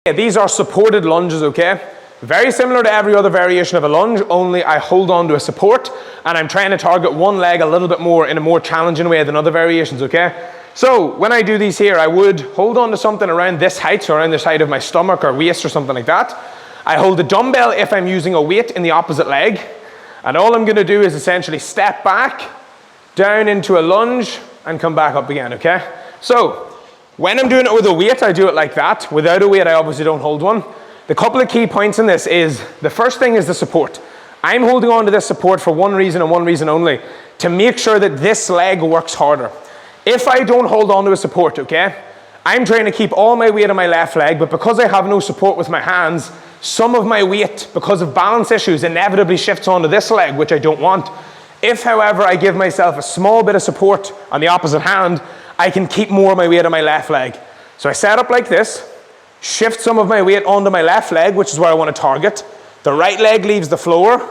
These are supported lunges, okay? Very similar to every other variation of a lunge, only I hold on to a support and I'm trying to target one leg a little bit more in a more challenging way than other variations, okay? So when I do these here, I would hold on to something around this height, so around the side of my stomach or waist or something like that. I hold the dumbbell if I'm using a weight in the opposite leg. And all I'm gonna do is essentially step back, down into a lunge, and come back up again, okay? So, when I'm doing it with a weight, I do it like that. Without a weight, I obviously don't hold one. The couple of key points in this is, the first thing is the support. I'm holding on to this support for one reason and one reason only, to make sure that this leg works harder. If I don't hold on to a support, okay, I'm trying to keep all my weight on my left leg, but because I have no support with my hands, some of my weight, because of balance issues, inevitably shifts onto this leg, which I don't want. If, however, I give myself a small bit of support on the opposite hand, I can keep more of my weight on my left leg. So I set up like this, shift some of my weight onto my left leg, which is where I want to target. The right leg leaves the floor.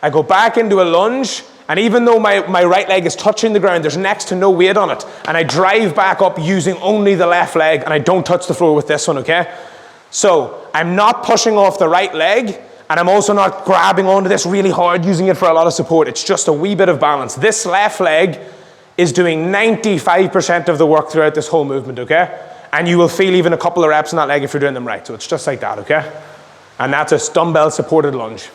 I go back into a lunge, and even though my right leg is touching the ground, there's next to no weight on it. And I drive back up using only the left leg, and I don't touch the floor with this one, okay? So I'm not pushing off the right leg, and I'm also not grabbing onto this really hard, using it for a lot of support. It's just a wee bit of balance. This left leg is doing 95% of the work throughout this whole movement, okay? And you will feel even a couple of reps in that leg if you're doing them right. So it's just like that, okay? And that's a dumbbell supported lunge.